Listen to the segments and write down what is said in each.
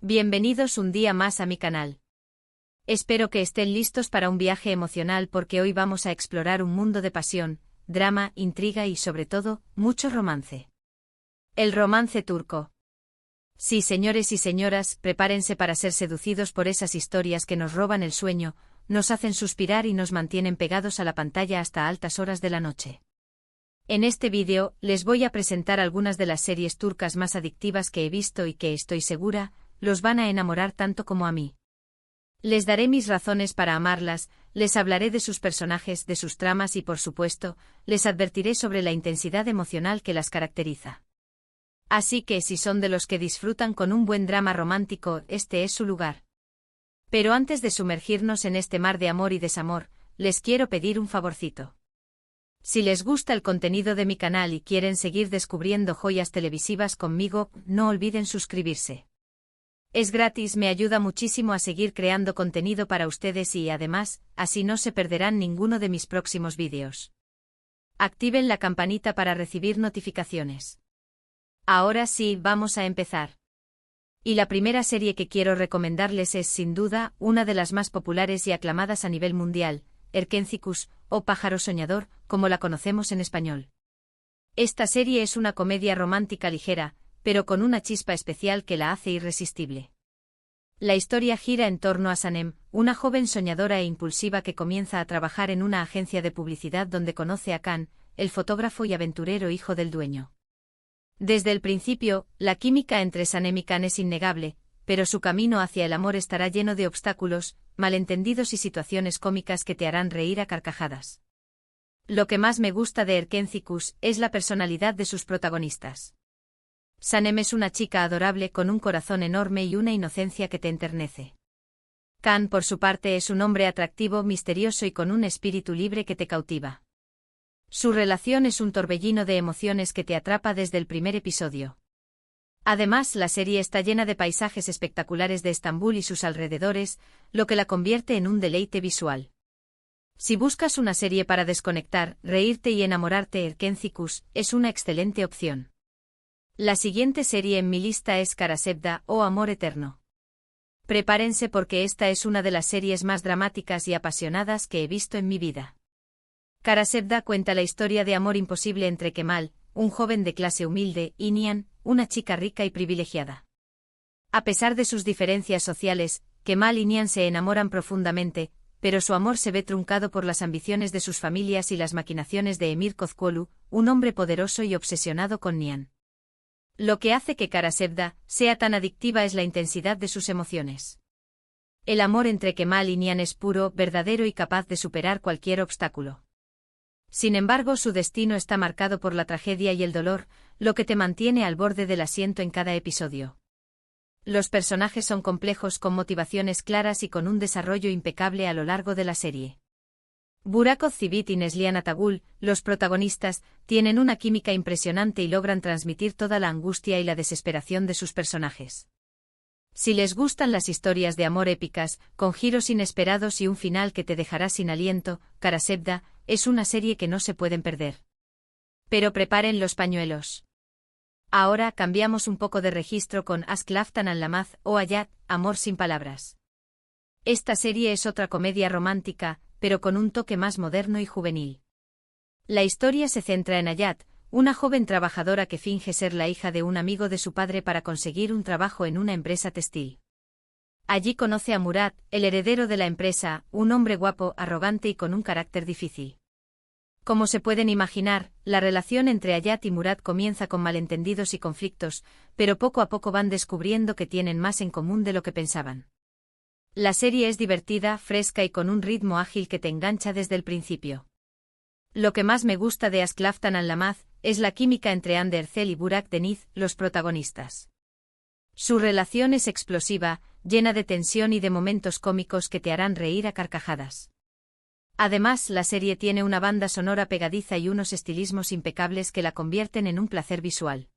Bienvenidos un día más a mi canal. Espero que estén listos para un viaje emocional porque hoy vamos a explorar un mundo de pasión, drama, intriga y sobre todo, mucho romance. El romance turco. Sí, señores y señoras, prepárense para ser seducidos por esas historias que nos roban el sueño, nos hacen suspirar y nos mantienen pegados a la pantalla hasta altas horas de la noche. En este vídeo, les voy a presentar algunas de las series turcas más adictivas que he visto y que estoy segura, los van a enamorar tanto como a mí. Les daré mis razones para amarlas, les hablaré de sus personajes, de sus tramas y por supuesto, les advertiré sobre la intensidad emocional que las caracteriza. Así que si son de los que disfrutan con un buen drama romántico, este es su lugar. Pero antes de sumergirnos en este mar de amor y desamor, les quiero pedir un favorcito. Si les gusta el contenido de mi canal y quieren seguir descubriendo joyas televisivas conmigo, no olviden suscribirse. Es gratis, me ayuda muchísimo a seguir creando contenido para ustedes y además, así no se perderán ninguno de mis próximos vídeos. Activen la campanita para recibir notificaciones. Ahora sí, vamos a empezar. Y la primera serie que quiero recomendarles es sin duda una de las más populares y aclamadas a nivel mundial, Erkenzicus, o Pájaro Soñador, como la conocemos en español. Esta serie es una comedia romántica ligera, pero con una chispa especial que la hace irresistible. La historia gira en torno a Sanem, una joven soñadora e impulsiva que comienza a trabajar en una agencia de publicidad donde conoce a Can, el fotógrafo y aventurero hijo del dueño. Desde el principio, la química entre Sanem y Can es innegable, pero su camino hacia el amor estará lleno de obstáculos, malentendidos y situaciones cómicas que te harán reír a carcajadas. Lo que más me gusta de Erkenzicus es la personalidad de sus protagonistas. Sanem es una chica adorable con un corazón enorme y una inocencia que te enternece. Can, por su parte, es un hombre atractivo, misterioso y con un espíritu libre que te cautiva. Su relación es un torbellino de emociones que te atrapa desde el primer episodio. Además, la serie está llena de paisajes espectaculares de Estambul y sus alrededores, lo que la convierte en un deleite visual. Si buscas una serie para desconectar, reírte y enamorarte, Erkenzicus es una excelente opción. La siguiente serie en mi lista es Karasevda, o Amor Eterno. Prepárense porque esta es una de las series más dramáticas y apasionadas que he visto en mi vida. Karasevda cuenta la historia de amor imposible entre Kemal, un joven de clase humilde, y Nihan, una chica rica y privilegiada. A pesar de sus diferencias sociales, Kemal y Nihan se enamoran profundamente, pero su amor se ve truncado por las ambiciones de sus familias y las maquinaciones de Emir Kozkolu, un hombre poderoso y obsesionado con Nihan. Lo que hace que Karasevda sea tan adictiva es la intensidad de sus emociones. El amor entre Kemal y Nihan es puro, verdadero y capaz de superar cualquier obstáculo. Sin embargo, su destino está marcado por la tragedia y el dolor, lo que te mantiene al borde del asiento en cada episodio. Los personajes son complejos, con motivaciones claras y con un desarrollo impecable a lo largo de la serie. Burak Özçivit y Neslihan Atagul, los protagonistas, tienen una química impresionante y logran transmitir toda la angustia y la desesperación de sus personajes. Si les gustan las historias de amor épicas, con giros inesperados y un final que te dejará sin aliento, Karasevda es una serie que no se pueden perder. Pero preparen los pañuelos. Ahora cambiamos un poco de registro con Aşk Laftan Anlamaz, o Hayat, Amor sin palabras. Esta serie es otra comedia romántica, pero con un toque más moderno y juvenil. La historia se centra en Hayat, una joven trabajadora que finge ser la hija de un amigo de su padre para conseguir un trabajo en una empresa textil. Allí conoce a Murat, el heredero de la empresa, un hombre guapo, arrogante y con un carácter difícil. Como se pueden imaginar, la relación entre Hayat y Murat comienza con malentendidos y conflictos, pero poco a poco van descubriendo que tienen más en común de lo que pensaban. La serie es divertida, fresca y con un ritmo ágil que te engancha desde el principio. Lo que más me gusta de Aşk Laftan Anlamaz es la química entre Hande Erçel y Burak Deniz, los protagonistas. Su relación es explosiva, llena de tensión y de momentos cómicos que te harán reír a carcajadas. Además, la serie tiene una banda sonora pegadiza y unos estilismos impecables que la convierten en un placer visual.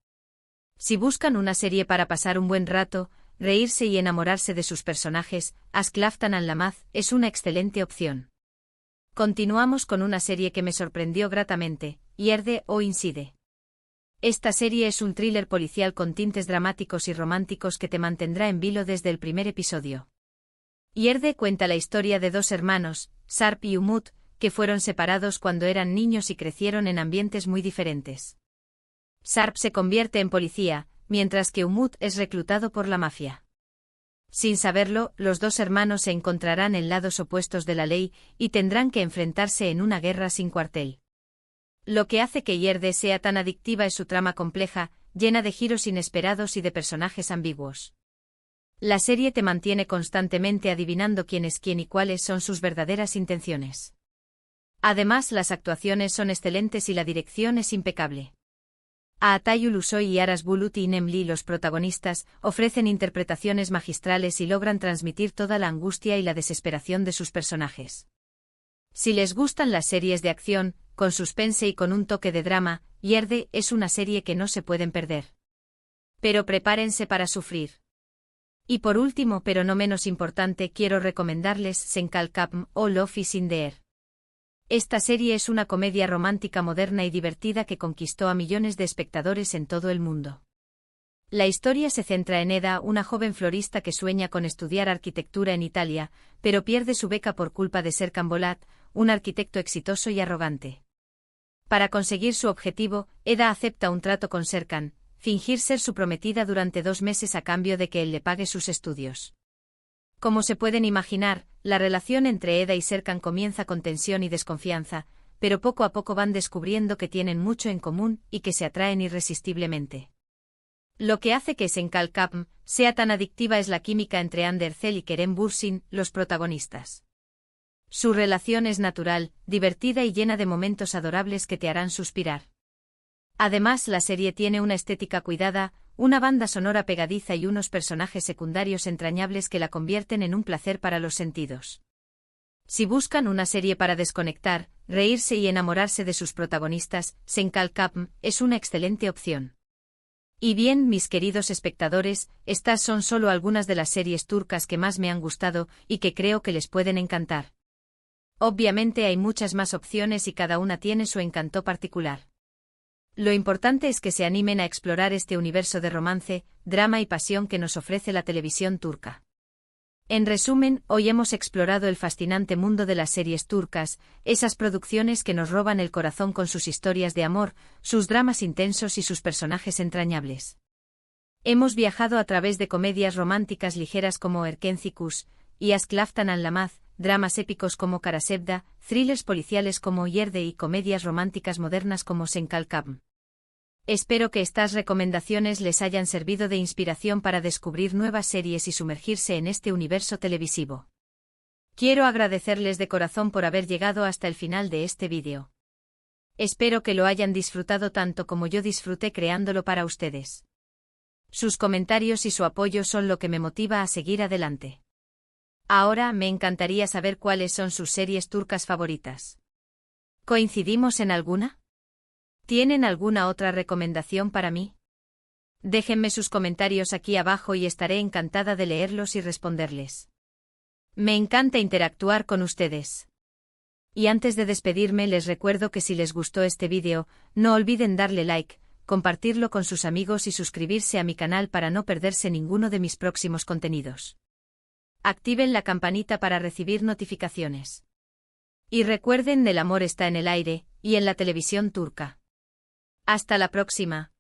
Si buscan una serie para pasar un buen rato, reírse y enamorarse de sus personajes, Aşk Laftan Anlamaz es una excelente opción. Continuamos con una serie que me sorprendió gratamente, Yerde o Inside. Esta serie es un thriller policial con tintes dramáticos y románticos que te mantendrá en vilo desde el primer episodio. Yerde cuenta la historia de dos hermanos, Sarp y Umut, que fueron separados cuando eran niños y crecieron en ambientes muy diferentes. Sarp se convierte en policía, mientras que Umut es reclutado por la mafia. Sin saberlo, los dos hermanos se encontrarán en lados opuestos de la ley y tendrán que enfrentarse en una guerra sin cuartel. Lo que hace que Yerde sea tan adictiva es su trama compleja, llena de giros inesperados y de personajes ambiguos. La serie te mantiene constantemente adivinando quién es quién y cuáles son sus verdaderas intenciones. Además, las actuaciones son excelentes y la dirección es impecable. Aatayul Usoy y Aras Bulut y Nemli, los protagonistas, ofrecen interpretaciones magistrales y logran transmitir toda la angustia y la desesperación de sus personajes. Si les gustan las series de acción, con suspense y con un toque de drama, Yerde es una serie que no se pueden perder. Pero prepárense para sufrir. Y por último, pero no menos importante, quiero recomendarles Senkalkapm o Love is in the Air. Esta serie es una comedia romántica moderna y divertida que conquistó a millones de espectadores en todo el mundo. La historia se centra en Eda, una joven florista que sueña con estudiar arquitectura en Italia, pero pierde su beca por culpa de Serkan Bolat, un arquitecto exitoso y arrogante. Para conseguir su objetivo, Eda acepta un trato con Serkan, fingir ser su prometida durante 2 meses a cambio de que él le pague sus estudios. Como se pueden imaginar, la relación entre Eda y Serkan comienza con tensión y desconfianza, pero poco a poco van descubriendo que tienen mucho en común y que se atraen irresistiblemente. Lo que hace que Senkalkapm sea tan adictiva es la química entre Andercel y Kerem Bürsin, los protagonistas. Su relación es natural, divertida y llena de momentos adorables que te harán suspirar. Además, la serie tiene una estética cuidada, una banda sonora pegadiza y unos personajes secundarios entrañables que la convierten en un placer para los sentidos. Si buscan una serie para desconectar, reírse y enamorarse de sus protagonistas, Senkalkapm es una excelente opción. Y bien, mis queridos espectadores, estas son solo algunas de las series turcas que más me han gustado y que creo que les pueden encantar. Obviamente hay muchas más opciones y cada una tiene su encanto particular. Lo importante es que se animen a explorar este universo de romance, drama y pasión que nos ofrece la televisión turca. En resumen, hoy hemos explorado el fascinante mundo de las series turcas, esas producciones que nos roban el corazón con sus historias de amor, sus dramas intensos y sus personajes entrañables. Hemos viajado a través de comedias románticas ligeras como Erkenci y Asklaftan Anlamaz, dramas épicos como Karasevda, thrillers policiales como Yerde y comedias románticas modernas como Senkalkapm. Espero que estas recomendaciones les hayan servido de inspiración para descubrir nuevas series y sumergirse en este universo televisivo. Quiero agradecerles de corazón por haber llegado hasta el final de este vídeo. Espero que lo hayan disfrutado tanto como yo disfruté creándolo para ustedes. Sus comentarios y su apoyo son lo que me motiva a seguir adelante. Ahora me encantaría saber cuáles son sus series turcas favoritas. ¿Coincidimos en alguna? ¿Tienen alguna otra recomendación para mí? Déjenme sus comentarios aquí abajo y estaré encantada de leerlos y responderles. Me encanta interactuar con ustedes. Y antes de despedirme les recuerdo que si les gustó este vídeo, no olviden darle like, compartirlo con sus amigos y suscribirse a mi canal para no perderse ninguno de mis próximos contenidos. Activen la campanita para recibir notificaciones. Y recuerden, el amor está en el aire y en la televisión turca. Hasta la próxima.